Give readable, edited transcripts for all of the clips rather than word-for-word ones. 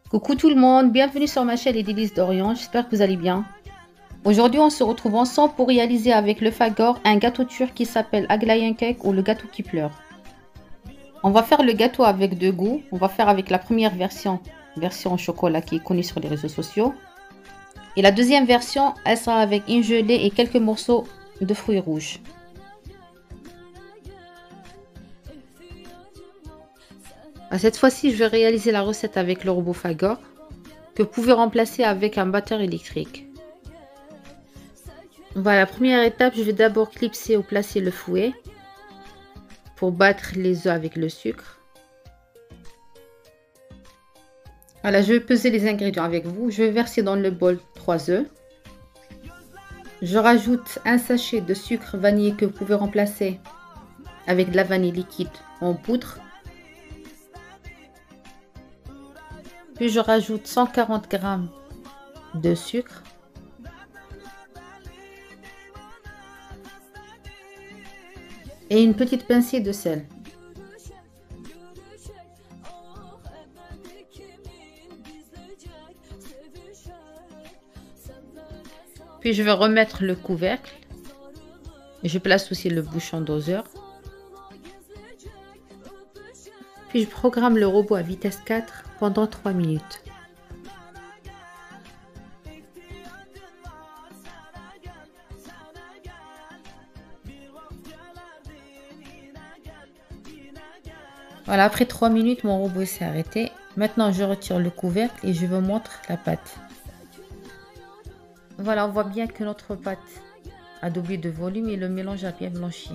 Coucou tout le monde, bienvenue sur ma chaîne Les Délices d'Orient, j'espère que vous allez bien. Aujourd'hui on se retrouve ensemble pour réaliser avec le Fagor un gâteau turc qui s'appelle Aglayan Cake ou le gâteau qui pleure. On va faire le gâteau avec deux goûts, on va faire avec la première version au chocolat qui est connue sur les réseaux sociaux. Et la deuxième version, elle sera avec une gelée et quelques morceaux de fruits rouges. Cette fois-ci, je vais réaliser la recette avec le robot Fagor, que vous pouvez remplacer avec un batteur électrique. Voilà, première étape, je vais d'abord clipser ou placer le fouet pour battre les œufs avec le sucre. Voilà, je vais peser les ingrédients avec vous. Je vais verser dans le bol 3 œufs. Je rajoute un sachet de sucre vanillé que vous pouvez remplacer avec de la vanille liquide en poudre. Puis je rajoute 140 g de sucre. Et une petite pincée de sel. Puis je vais remettre le couvercle. Je place aussi le bouchon doseur. Puis je programme le robot à vitesse 4 pendant 3 minutes. Voilà, après 3 minutes, mon robot s'est arrêté. Maintenant, je retire le couvercle et je vous montre la pâte. Voilà, on voit bien que notre pâte a doublé de volume et le mélange a bien blanchi.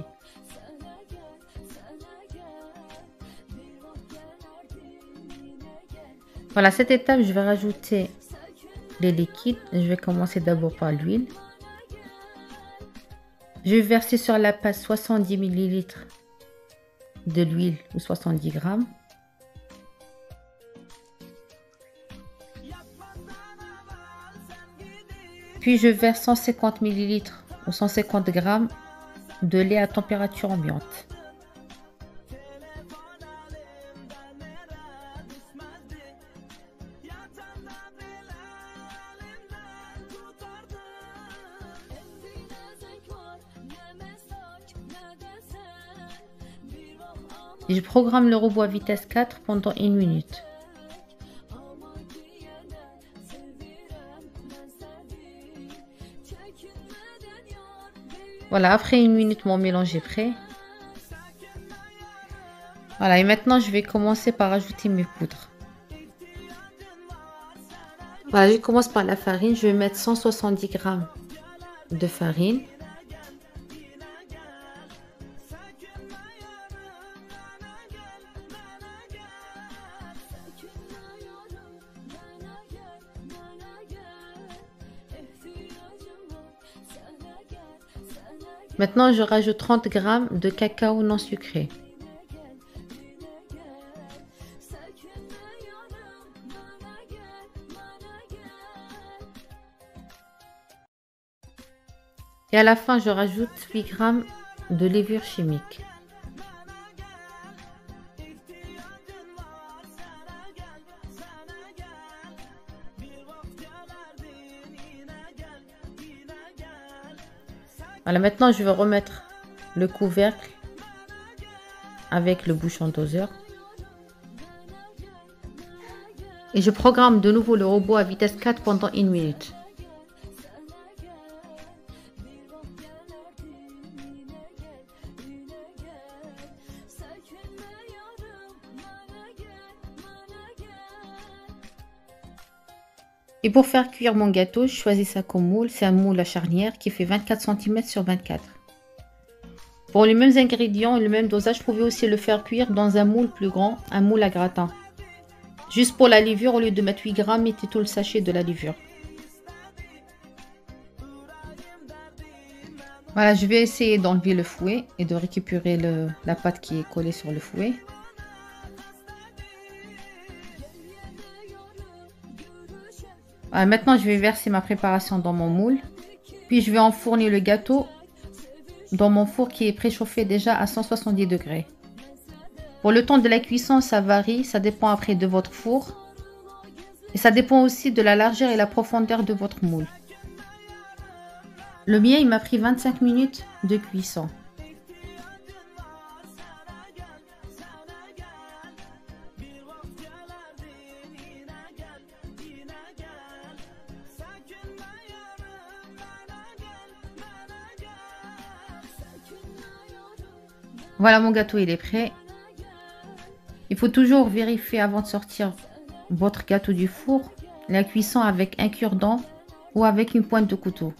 Voilà, à cette étape, je vais rajouter les liquides. Je vais commencer d'abord par l'huile. Je vais verser sur la pâte 70 ml de l'huile ou 70 g. Puis je verse 150 ml ou 150 g de lait à température ambiante. Et je programme le robot à vitesse 4 pendant 1 minute. Voilà, après 1 minute, mon mélange est prêt. Voilà, et maintenant je vais commencer par ajouter mes poudres. Voilà, je commence par la farine. Je vais mettre 170 g de farine. Maintenant, je rajoute 30 g de cacao non sucré. Et à la fin, je rajoute 8 g de levure chimique. Voilà, maintenant je vais remettre le couvercle avec le bouchon doseur. Et je programme de nouveau le robot à vitesse 4 pendant 1 minute. Et pour faire cuire mon gâteau, je choisis ça comme moule. C'est un moule à charnière qui fait 24 cm sur 24. Pour les mêmes ingrédients et le même dosage, vous pouvez aussi le faire cuire dans un moule plus grand, un moule à gratin. Juste pour la levure, au lieu de mettre 8 g, mettez tout le sachet de la levure. Voilà, je vais essayer d'enlever le fouet et de récupérer la pâte qui est collée sur le fouet. Voilà, maintenant, je vais verser ma préparation dans mon moule. Puis, je vais enfourner le gâteau dans mon four qui est préchauffé déjà à 170 degrés. Pour le temps de la cuisson, ça varie, ça dépend après de votre four. Et ça dépend aussi de la largeur et la profondeur de votre moule. Le mien, il m'a pris 25 minutes de cuisson. Voilà, mon gâteau, il est prêt. Il faut toujours vérifier avant de sortir votre gâteau du four, la cuisson avec un cure-dent ou avec une pointe de couteau.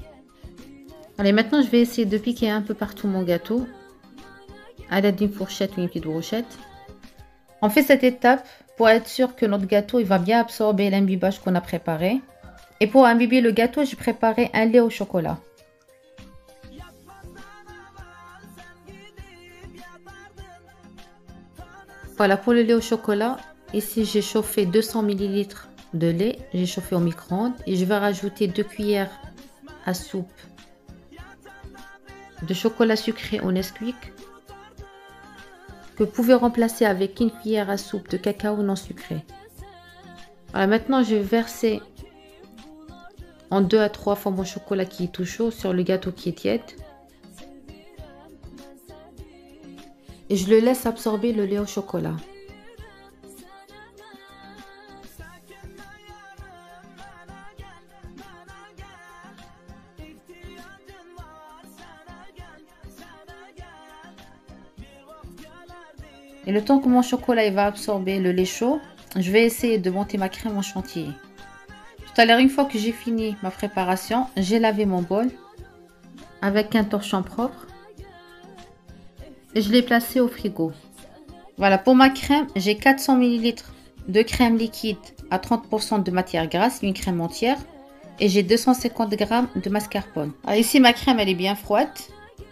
Allez, maintenant je vais essayer de piquer un peu partout mon gâteau à l'aide d'une fourchette ou une petite brochette. On fait cette étape pour être sûr que notre gâteau il va bien absorber l'imbibage qu'on a préparé. Et pour imbiber le gâteau, j'ai préparé un lait au chocolat. Voilà, pour le lait au chocolat, ici j'ai chauffé 200 ml de lait, j'ai chauffé au micro-ondes et je vais rajouter 2 cuillères à soupe de chocolat sucré au Nesquik que vous pouvez remplacer avec une cuillère à soupe de cacao non sucré. Voilà, maintenant je vais verser en 2 à 3 fois mon chocolat qui est tout chaud sur le gâteau qui est tiède. Et je le laisse absorber le lait au chocolat. Et le temps que mon chocolat il va absorber le lait chaud, je vais essayer de monter ma crème en chantilly. Tout à l'heure, une fois que j'ai fini ma préparation, j'ai lavé mon bol avec un torchon propre. Et je l'ai placé au frigo. Voilà, pour ma crème, j'ai 400 ml de crème liquide à 30% de matière grasse, une crème entière. Et j'ai 250 g de mascarpone. Alors ici, ma crème, elle est bien froide.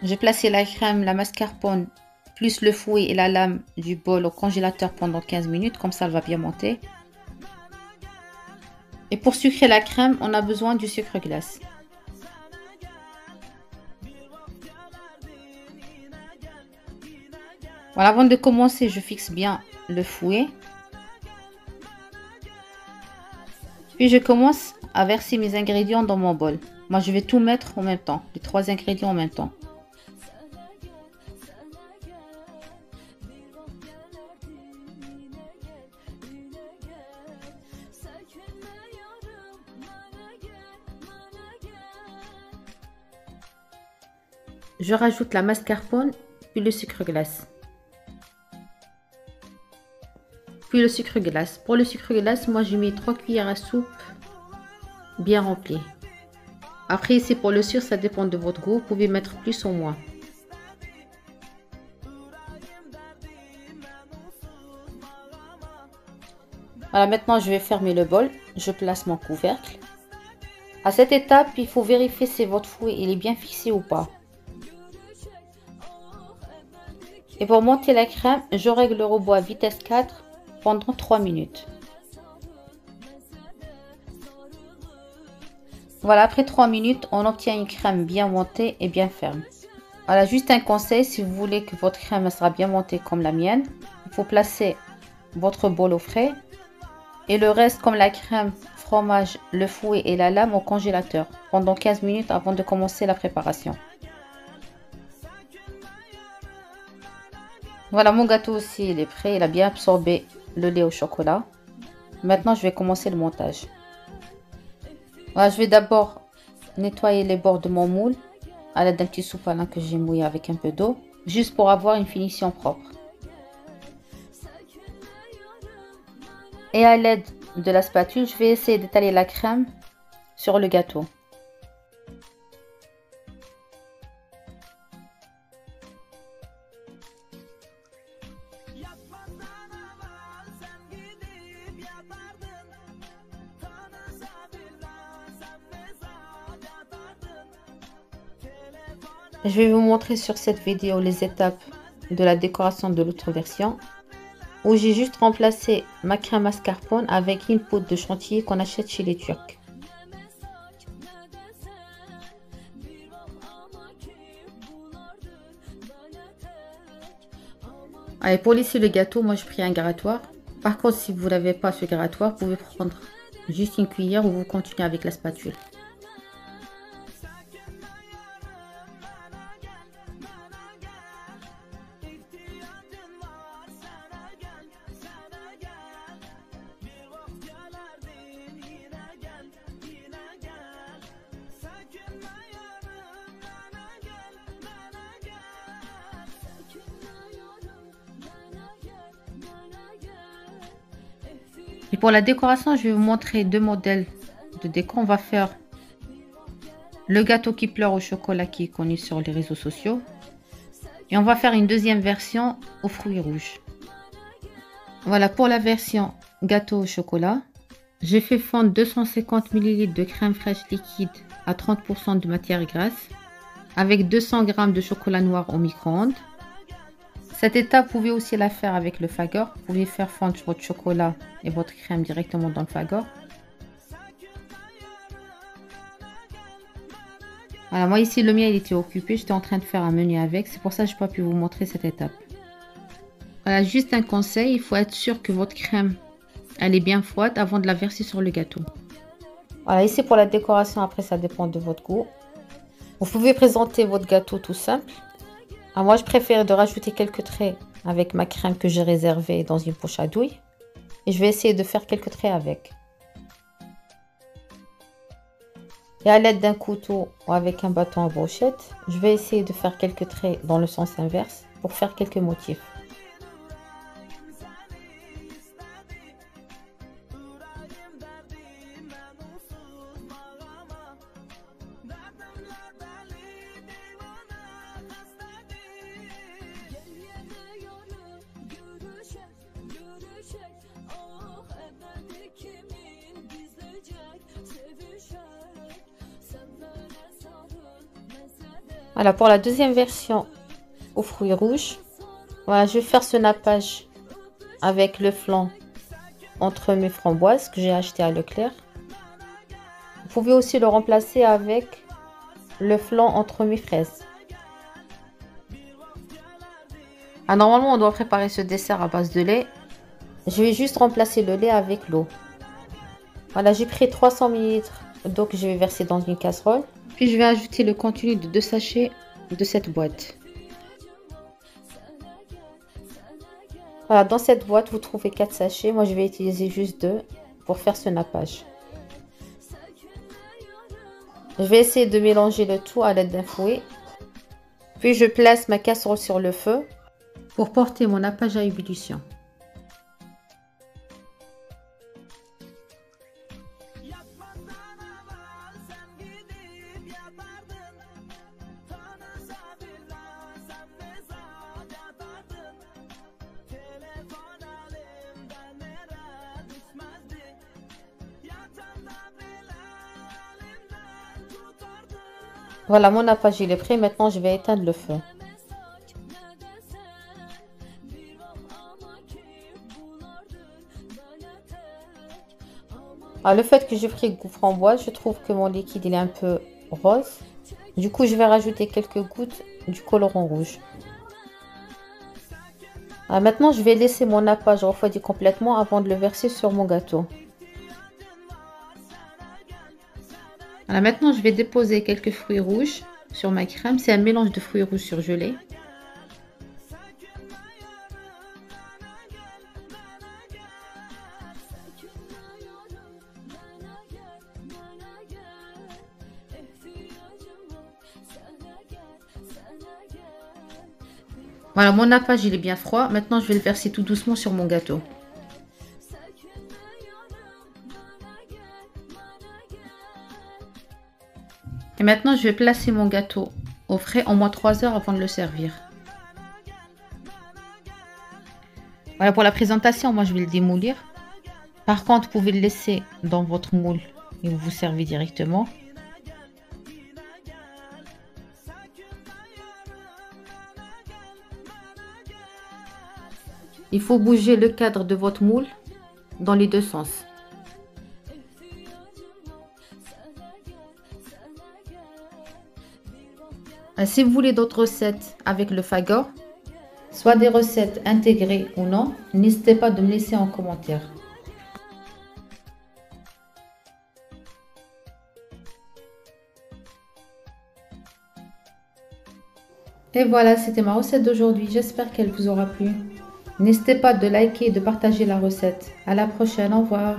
J'ai placé la crème, la mascarpone, plus le fouet et la lame du bol au congélateur pendant 15 minutes. Comme ça, elle va bien monter. Et pour sucrer la crème, on a besoin du sucre glace. Voilà, avant de commencer, je fixe bien le fouet. Puis je commence à verser mes ingrédients dans mon bol. Moi, je vais tout mettre en même temps, les 3 ingrédients en même temps. Je rajoute la mascarpone, puis le sucre glace. Puis le sucre glace. Pour le sucre glace, moi j'ai mis 3 cuillères à soupe bien remplies. Après ici pour le sucre, ça dépend de votre goût. Vous pouvez mettre plus ou moins. Voilà, maintenant je vais fermer le bol. Je place mon couvercle. À cette étape, il faut vérifier si votre fouet il est bien fixé ou pas. Et pour monter la crème, je règle le robot à vitesse 4 pendant 3 minutes. Voilà, après 3 minutes, on obtient une crème bien montée et bien ferme. Voilà, juste un conseil, si vous voulez que votre crème sera bien montée comme la mienne, il faut placer votre bol au frais et le reste comme la crème, fromage, le fouet et la lame au congélateur pendant 15 minutes avant de commencer la préparation. Voilà, mon gâteau aussi, il est prêt, il a bien absorbé le lait au chocolat. Maintenant, je vais commencer le montage. Voilà, je vais d'abord nettoyer les bords de mon moule à l'aide d'un petit sous-palin que j'ai mouillé avec un peu d'eau, juste pour avoir une finition propre. Et à l'aide de la spatule, je vais essayer d'étaler la crème sur le gâteau. Je vais vous montrer sur cette vidéo les étapes de la décoration de l'autre version où j'ai juste remplacé ma crème mascarpone avec une poudre de chantilly qu'on achète chez les Turcs. Allez, pour lisser le gâteau, moi je pris un grattoir. Par contre, si vous n'avez pas ce grattoir, vous pouvez prendre juste une cuillère ou vous continuez avec la spatule. Et pour la décoration, je vais vous montrer deux modèles de déco. On va faire le gâteau qui pleure au chocolat qui est connu sur les réseaux sociaux. Et on va faire une deuxième version aux fruits rouges. Voilà pour la version gâteau au chocolat. J'ai fait fondre 250 ml de crème fraîche liquide à 30% de matière grasse avec 200 g de chocolat noir au micro-ondes. Cette étape, vous pouvez aussi la faire avec le Fagor. Vous pouvez faire fondre votre chocolat et votre crème directement dans le Fagor. Voilà, moi ici le mien il était occupé, j'étais en train de faire un menu avec, c'est pour ça que je n'ai pas pu vous montrer cette étape. Voilà, juste un conseil, il faut être sûr que votre crème elle est bien froide avant de la verser sur le gâteau. Voilà, ici pour la décoration, après ça dépend de votre goût. Vous pouvez présenter votre gâteau tout simple. Alors moi je préfère de rajouter quelques traits avec ma crème que j'ai réservée dans une poche à douille. Et je vais essayer de faire quelques traits avec. Et à l'aide d'un couteau ou avec un bâton à brochette, je vais essayer de faire quelques traits dans le sens inverse pour faire quelques motifs. Voilà, pour la deuxième version aux fruits rouges, voilà, je vais faire ce nappage avec le flanc entre mes framboises que j'ai acheté à Leclerc. Vous pouvez aussi le remplacer avec le flanc entre mes fraises. Ah, normalement, on doit préparer ce dessert à base de lait. Je vais juste remplacer le lait avec l'eau. Voilà, j'ai pris 300 ml d'eau que je vais verser dans une casserole. Puis je vais ajouter le contenu de 2 sachets de cette boîte. Voilà, dans cette boîte, vous trouvez 4 sachets. Moi, je vais utiliser juste 2 pour faire ce nappage. Je vais essayer de mélanger le tout à l'aide d'un fouet. Puis je place ma casserole sur le feu pour porter mon nappage à ébullition. Voilà, mon nappage il est prêt. Maintenant, je vais éteindre le feu. Alors, le fait que j'ai pris goût framboise, je trouve que mon liquide il est un peu rose. Du coup, je vais rajouter quelques gouttes du colorant rouge. Alors, maintenant, je vais laisser mon nappage refroidir complètement avant de le verser sur mon gâteau. Alors maintenant, je vais déposer quelques fruits rouges sur ma crème. C'est un mélange de fruits rouges surgelés. Voilà, mon nappage il est bien froid. Maintenant, je vais le verser tout doucement sur mon gâteau. Et maintenant, je vais placer mon gâteau au frais au moins 3 heures avant de le servir. Voilà pour la présentation, moi je vais le démoulir. Par contre, vous pouvez le laisser dans votre moule et vous servez directement. Il faut bouger le cadre de votre moule dans les deux sens. Si vous voulez d'autres recettes avec le Fagor, soit des recettes intégrées ou non, n'hésitez pas de me laisser en commentaire. Et voilà, c'était ma recette d'aujourd'hui. J'espère qu'elle vous aura plu. N'hésitez pas de liker et de partager la recette. À la prochaine, au revoir.